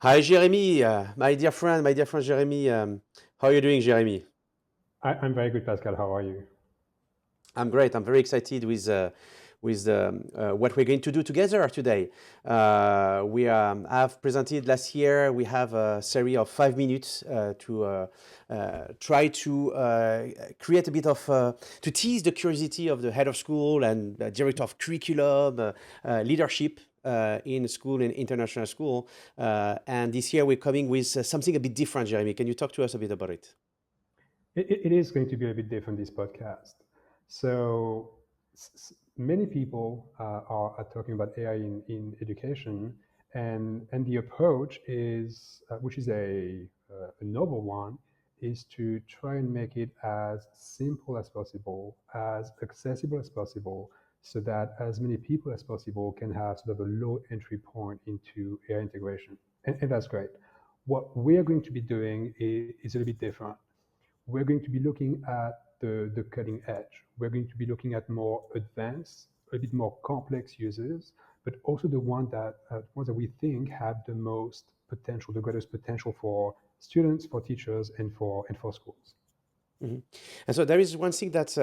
Hi, Jérémie, my dear friend Jérémie. How are you doing, Jérémie? I'm very good, Pascal. How are you? I'm great. I'm very excited with what we're going to do together today. We have presented last year. We have a series of 5 minutes to try to create a bit of to tease the curiosity of the head of school and director of curriculum, leadership. In school, in international school, and this year we're coming with something a bit different. Jeremy, can you talk to us a bit about it? It is going to be a bit different, this podcast. So, many people are talking about AI in education, and the approach is, which is a noble one, is to try and make it as simple as possible, as accessible as possible, so that as many people as possible can have sort of a low entry point into AI integration. And that's great. What we are going to be doing is a little bit different. We're going to be looking at the cutting edge. We're going to be looking at more advanced, a bit more complex users, but also the ones that we think have the most potential, the greatest potential for students, for teachers, and for schools. Mhm. And so there is one thing that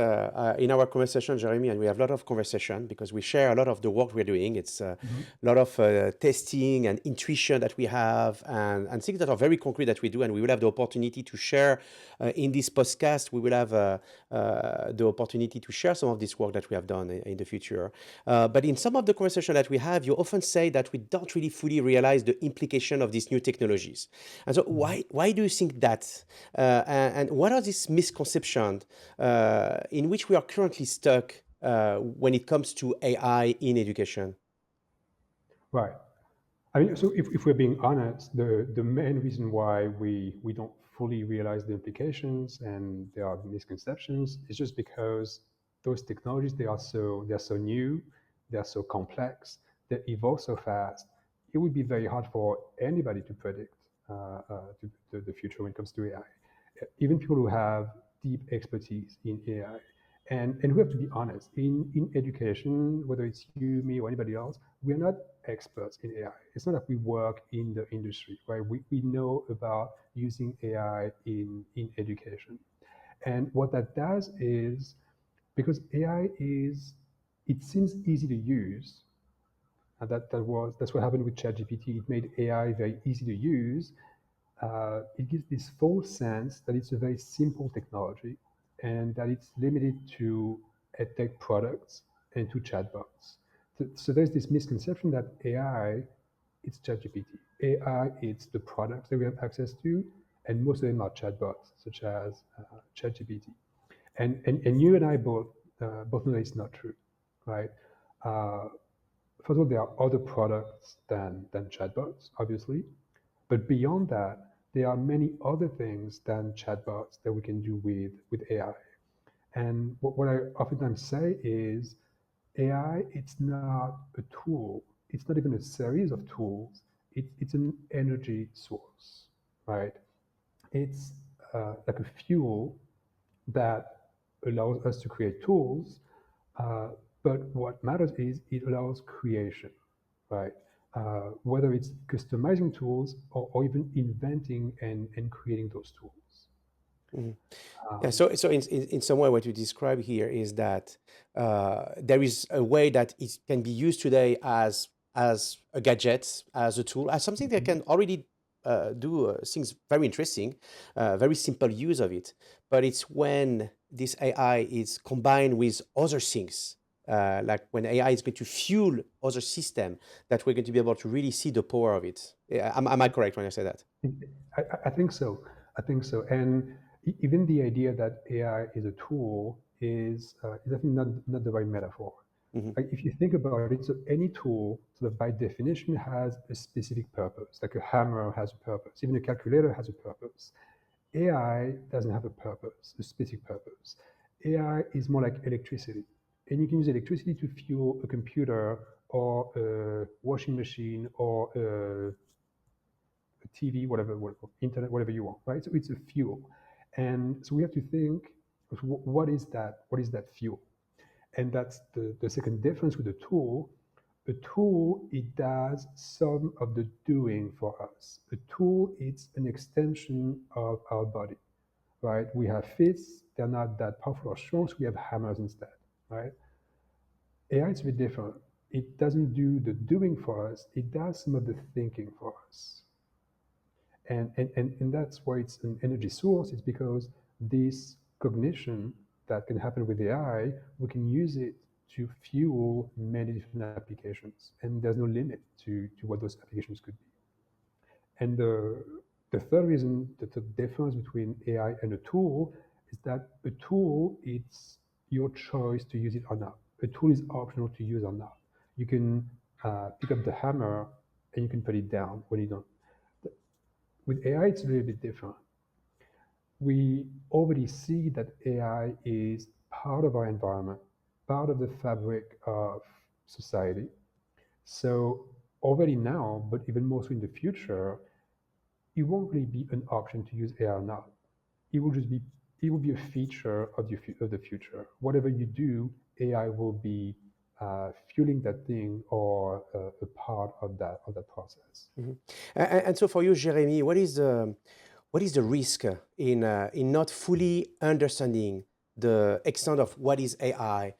in our conversation, Jeremy, and we have a lot of conversation because we share a lot of the work we're doing. It's a Mhm. lot of testing and intuition that we have, and things that are very concrete that we do. And we will have the opportunity to share in this podcast. We will have the opportunity to share some of this work that we have done in the future. But in some of the conversation that we have, you often say that we don't really fully realize the implication of these new technologies. And so Mhm. why do you think that? And what are these misconceptions in which we are currently stuck when it comes to AI in education? Right. I mean, so if we're being honest, the main reason why we don't fully realize the implications and there are misconceptions is just because those technologies they're so new, they're so complex, they evolve so fast. It would be very hard for anybody to predict the future when it comes to AI. Even people who have deep expertise in AI. And we have to be honest, in education, whether it's you, me, or anybody else, we're not experts in AI. It's not that we work in the industry, right? We know about using AI in education. And what that does is, because AI it seems easy to use, and that's what happened with ChatGPT. It made AI very easy to use. It gives this false sense that it's a very simple technology and that it's limited to edtech products and to chatbots. So there's this misconception that AI, it's ChatGPT. AI, it's the products that we have access to, and most of them are chatbots, such as ChatGPT. And you and I both know that it's not true, right? Uh, First of all, there are other products than chatbots, obviously. But beyond that, there are many other things than chatbots that we can do with AI. And what I oftentimes say is AI, it's not a tool. It's not even a series of tools. It's an energy source, right? It's like a fuel that allows us to create tools. Uh, but what matters is it allows creation, right? Whether it's customizing tools or even inventing and creating those tools. Mhm. Yeah, Um, so in some way, what you describe here is that there is a way that it can be used today as a gadget, as a tool, as something that can already do things very interesting, very simple use of it. But it's when this AI is combined with other things, like when AI is going to fuel other system, that we're going to be able to really see the power of it. Yeah, am I correct when I say that? I think so. I think so. And even the idea that AI is a tool is I think not the right metaphor. Hmm. Like if you think about it, so any tool sort of by definition has a specific purpose. Like a hammer has a purpose. Even a calculator has a purpose. AI doesn't have a purpose, a specific purpose. AI is more like electricity. And you can use electricity to fuel a computer or a washing machine or a TV, whatever, internet, whatever you want, right? So it's a fuel. And so we have to think, what is that? What is that fuel? And that's the second difference with the tool. A tool, it does some of the doing for us. A tool, it's an extension of our body, right? We have fists, they're not that powerful or strong, so we have hammers instead, right? AI is a bit different. It doesn't do the doing for us, it does some of the thinking for us. And that's why it's an energy source. It's because this cognition that can happen with AI, we can use it to fuel many different applications. And there's no limit to what those applications could be. And the third reason that the difference between AI and a tool is that a tool, it's your choice to use it or not. A tool is optional to use or not. You can pick up the hammer and you can put it down when you don't. With AI, it's a little bit different. We already see that AI is part of our environment, part of the fabric of society. So already now, but even more so in the future, it won't really be an option to use AI or not. It will just be it will be a feature of the future. Whatever you do, AI will be fueling that thing or a part of that process. Mhm. And so for you, Jérémie, what is the risk in not fully understanding the extent of what is AI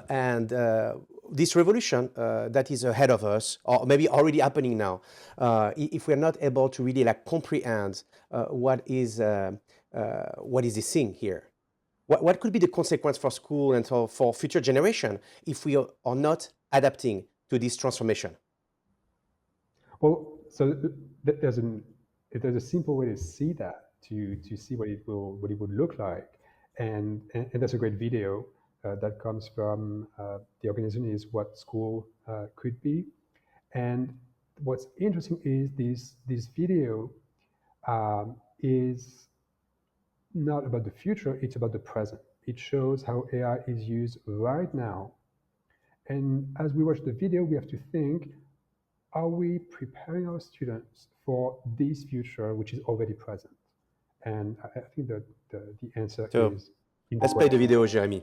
and this revolution that is ahead of us, or maybe already happening now, if we're not able to really like comprehend what is the thing here? What could be the consequence for school and for future generation if we are not adapting to this transformation? Well, so there's a simple way to see that, to see what it would look like, and that's a great video that comes from the organization is what school could be, and what's interesting is this video is not about the future; it's about the present. It shows how AI is used right now, and as we watch the video, we have to think, are we preparing our students for this future, which is already present? And I think that the answer So is in the let's play the question. video, Jérémie.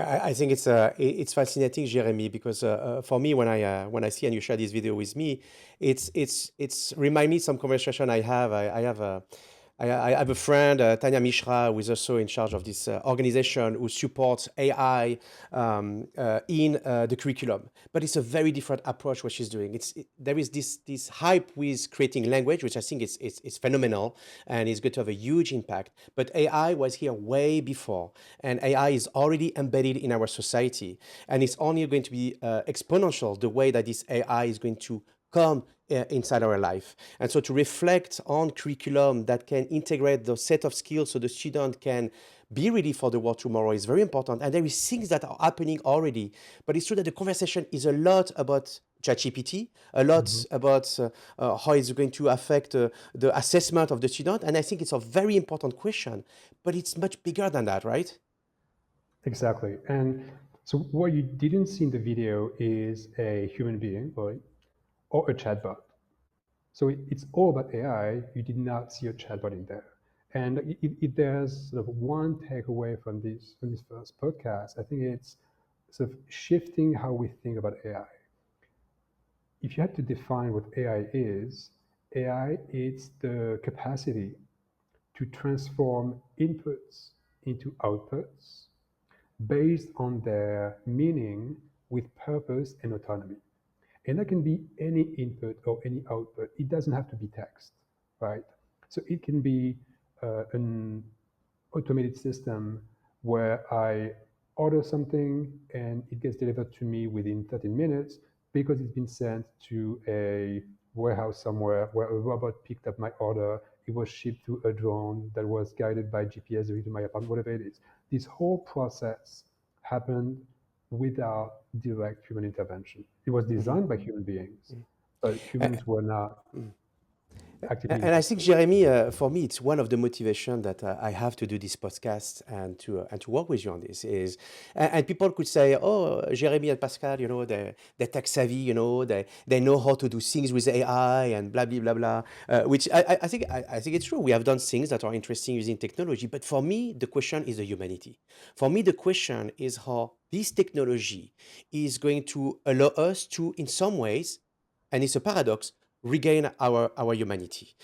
Yeah, I think it's fascinating, Jeremy, because for me, when I see and you share this video with me, it's remind me some conversation I have. I have a friend, Tanya Mishra, who is also in charge of this organization who supports AI in the curriculum. But it's a very different approach what she's doing. There is this hype with creating language, which I think is phenomenal and is going to have a huge impact. But AI was here way before, and AI is already embedded in our society, and it's only going to be exponential the way that this AI is going to come inside our life. And so to reflect on curriculum that can integrate the set of skills so the student can be ready for the world tomorrow is very important. And there is things that are happening already. But it's true that the conversation is a lot about ChatGPT, a lot Hmm. about how it's going to affect the assessment of the student. And I think it's a very important question, but it's much bigger than that, right? Exactly. And so what you didn't see in the video is a human being, right, or a chatbot. So it's all about AI. You did not see a chatbot in there. And if there's sort of one takeaway from this first podcast, I think it's sort of shifting how we think about AI. If you had to define what AI is the capacity to transform inputs into outputs based on their meaning with purpose and autonomy. And that can be any input or any output. It doesn't have to be text, right? So it can be an automated system where I order something and it gets delivered to me within 13 minutes because it's been sent to a warehouse somewhere where a robot picked up my order. It was shipped through a drone that was guided by GPS to my apartment, whatever it is. This whole process happened without direct human intervention. It was Mhm. designed by human beings, but Uh, humans were not mm. actively And I interested. think, Jeremy, for me, it's one of the motivation that I have to do this podcast and to work with you on this is, and people could say, oh, Jeremy and Pascal, they're tech savvy, they know how to do things with AI and blah blah blah blah. Which I think it's true. We have done things that are interesting using technology, but for me, the question is the humanity. For me, the question is how this technology is going to allow us to, in some ways, and it's a paradox, regain our humanity.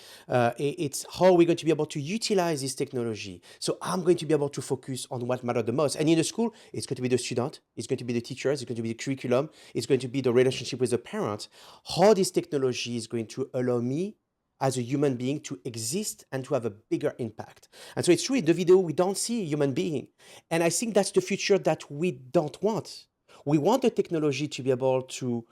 It's how we're going to be able to utilize this technology. So I'm going to be able to focus on what matters the most. And in the school, it's going to be the student, it's going to be the teachers, it's going to be the curriculum, it's going to be the relationship with the parent. How this technology is going to allow me as a human being to exist and to have a bigger impact. And so it's true in the video, we don't see a human being. And I think that's the future that we don't want. We want the technology to be able to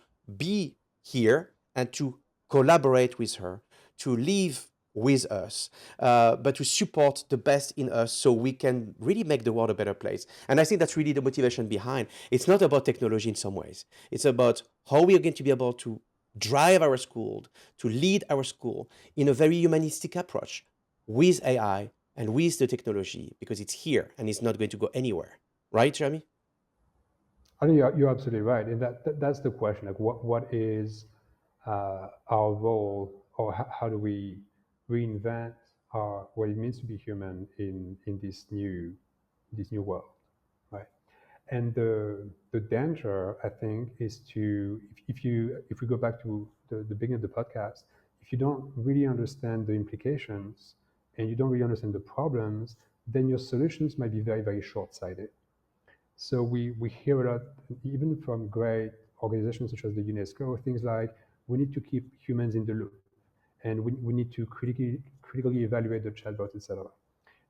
be here and to collaborate with her, to live with us, but to support the best in us so we can really make the world a better place. And I think that's really the motivation behind. It's not about technology in some ways. It's about how we are going to be able to drive our school, to lead our school in a very humanistic approach with AI and with the technology because it's here and it's not going to go anywhere. Right, Jeremy? I think you're absolutely right, and that's the question. Like, what is our role, or how do we reinvent what it means to be human in this new world, right? And the danger, I think, is to if we go back to the beginning of the podcast, if you don't really understand the implications and you don't really understand the problems, then your solutions might be very, very short-sighted. So we hear a lot, even from great organizations such as the UNESCO, things like we need to keep humans in the loop, and we need to critically evaluate the chatbots, etc.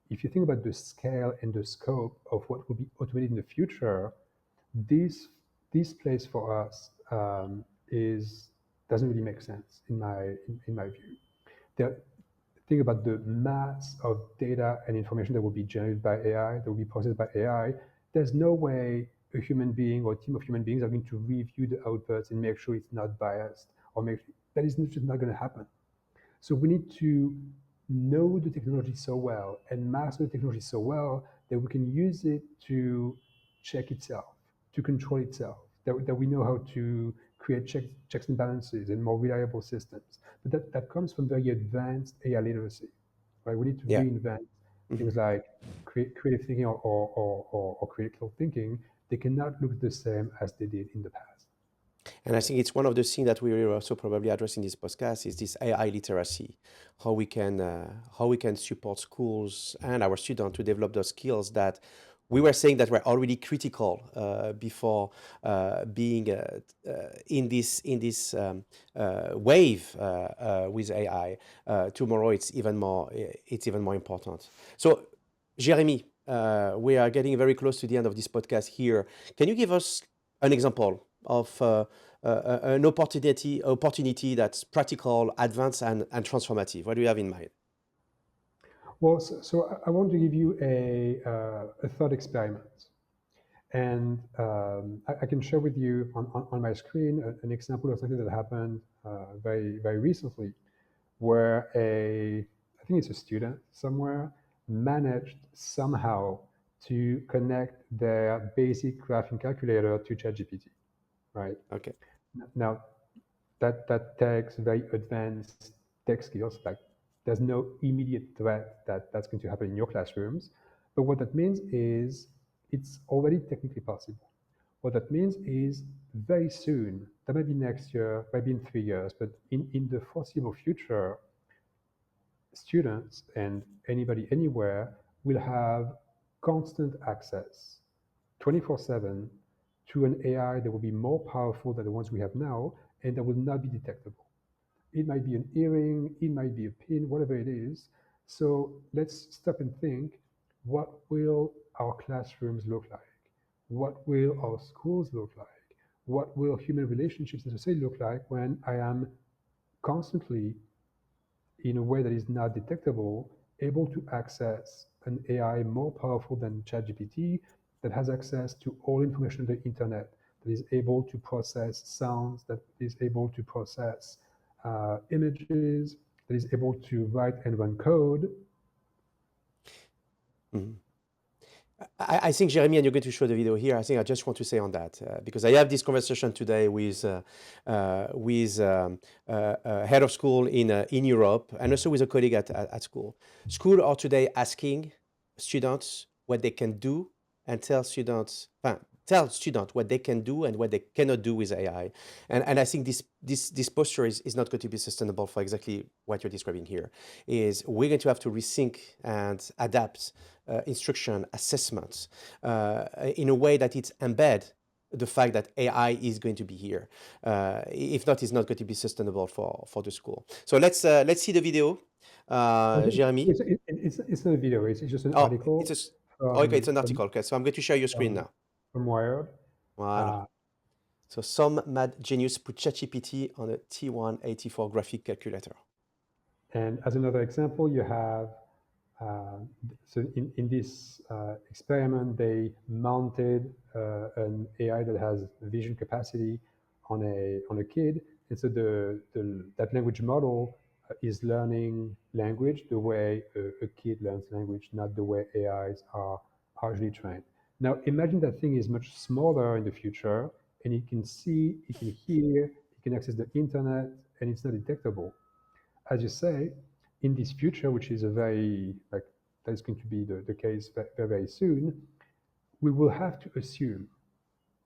If you think about the scale and the scope of what will be automated in the future, this this place for us is doesn't really make sense in my view. There, think about the mass of data and information that will be generated by AI, that will be processed by AI. There's no way a human being or a team of human beings are going to review the outputs and make sure it's not biased or make that is just not going to happen. So we need to know the technology so well and master the technology so well that we can use it to check itself, to control itself, that we know how to create checks and balances and more reliable systems. But that comes from very advanced AI literacy, right? We need to Yeah. reinvent Mhm. things like creative thinking or critical thinking they cannot look the same as they did in the past. And I think it's one of the things that we will also probably address in this podcast is this AI literacy, how we can support schools and our students to develop those skills that we were saying that were already critical before being in this wave with AI. Tomorrow it's even more important. So, Jérémie, we are getting very close to the end of this podcast here. Can you give us an example of an opportunity that's practical, advanced, and transformative? What do you have in mind? Well, so I want to give you a thought experiment. And I can share with you on my screen an example of something that happened very recently, where I think it's a student somewhere, managed somehow to connect their basic graphing calculator to ChatGPT, right? Okay. Now, that takes very advanced tech skills. Like, there's no immediate threat that that's going to happen in your classrooms. But what that means is it's already technically possible. What that means is very soon, that might be next year, maybe in 3 years, but in the foreseeable future, students and anybody anywhere will have constant access 24/7 to an AI that will be more powerful than the ones we have now and that will not be detectable. It might be an earring, it might be a pin, whatever it is. So let's stop and think, what will our classrooms look like? What will our schools look like? What will human relationships in society look like when I am constantly, in a way that is not detectable, able to access an AI more powerful than ChatGPT that has access to all information on the internet, that is able to process sounds, that is able to process images, that is able to write and run code. Mhm. I think, Jeremy, and you're going to show the video here. I think I just want to say on that because I have this conversation today with head of school in Europe and also with a colleague at school. School are today asking students what they can do and tell students what they can do and what they cannot do with AI. And I think this posture is not going to be sustainable for exactly what you're describing here. Is we're going to have to rethink and adapt instruction assessments in a way that it's embed the fact that AI is going to be here. If not, it's not going to be sustainable for the school. So let's see the video, Okay, Jeremy. it's not a video, it's just an Oh, article okay, it's from, an article. Okay, so I'm going to share your screen from, now. from Wired. Voilà. Uh, So some mad genius put ChatGPT on a T184 graphic calculator. And as another example, you have, so in this experiment, they mounted an AI that has vision capacity on a kid. And so that language model is learning language the way a kid learns language, not the way AIs are usually trained. Now, imagine that thing is much smaller in the future, and it can see, it can hear, it can access the internet, and it's not detectable. As you say, in this future, which is a very, like, that is going to be the case very soon, we will have to assume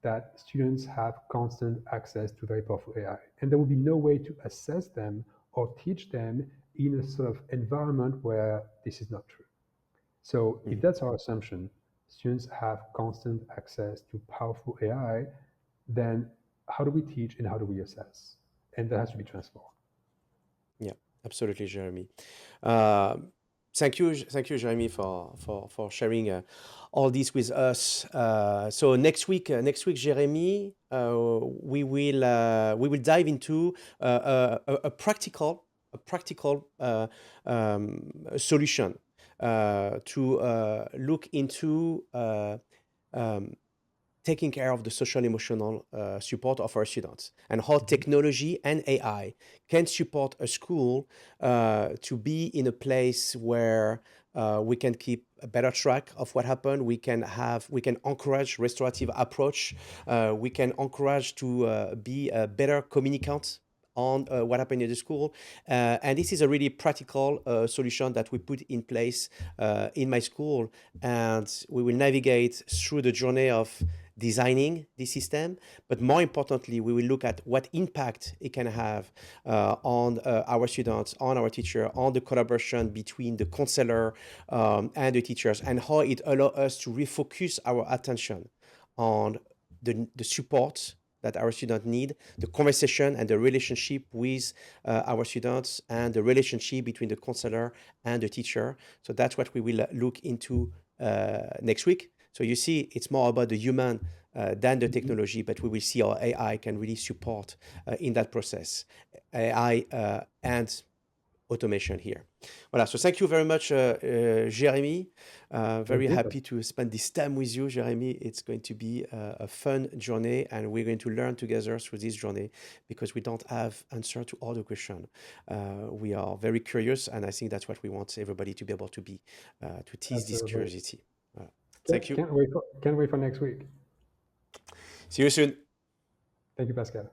that students have constant access to very powerful AI. And there will be no way to assess them or teach them in a sort of environment where this is not true. So if that's our assumption, students have constant access to powerful AI, then how do we teach and how do we assess? And that has to be transformed. Yeah, absolutely, Jeremy. Thank you, Jeremy, for sharing all this with us. So next week, Jeremy, we will dive into a practical solution to look into taking care of the social emotional support of our students and how technology and AI can support a school to be in a place where we can keep a better track of what happened. We can encourage restorative approach. We can encourage to be a better communicant on what happened in the school. And this is a really practical solution that we put in place in my school. And we will navigate through the journey of designing the system, but more importantly, we will look at what impact it can have on our students, on our teacher, on the collaboration between the counselor and the teachers, and how it allows us to refocus our attention on the support that our students need, the conversation and the relationship with our students, and the relationship between the counselor and the teacher. So that's what we will look into next week. So you see, it's more about the human than the technology, but we will see how AI can really support in that process. AI and automation here. Voilà, so thank you very much, Jérémie. Very happy to spend this time with you, Jérémie. It's going to be a fun journey, and we're going to learn together through this journey because we don't have answer to all the questions. We are very curious, and I think that's what we want everybody to be able to be, to tease this curiosity. Thank you. Can't wait for next week. See you soon. Thank you, Pascal.